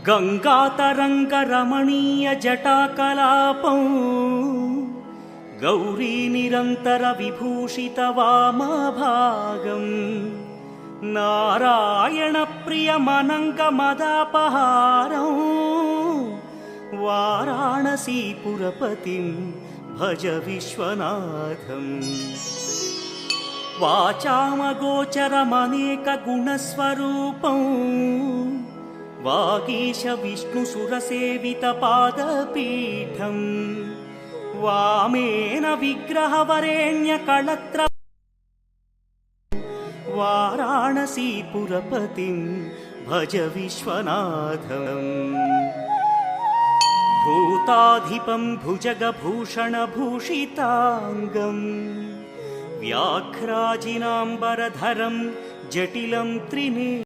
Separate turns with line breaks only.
गङ्गातरङ्गरमणीयजटाकलापं गौरीनिरन्तरविभूषितवामभागं नारायणप्रियमनङ्गमदापहारं वाराणसीपुरपतिं भज विश्वनाथम्। वाचामगोचरमनेकगुणस्वरूपं वागीश विष्णुसुरसेवितपादपीठं वामेन विग्रहवरेण्यकळत्र वाराणसीपुरपतिं भज विश्वनाथम्। भूताधिपं भुजगभूषणभूषिताङ्गं व्याघ्राजिनाम्बरधरं जटिलं त्रिने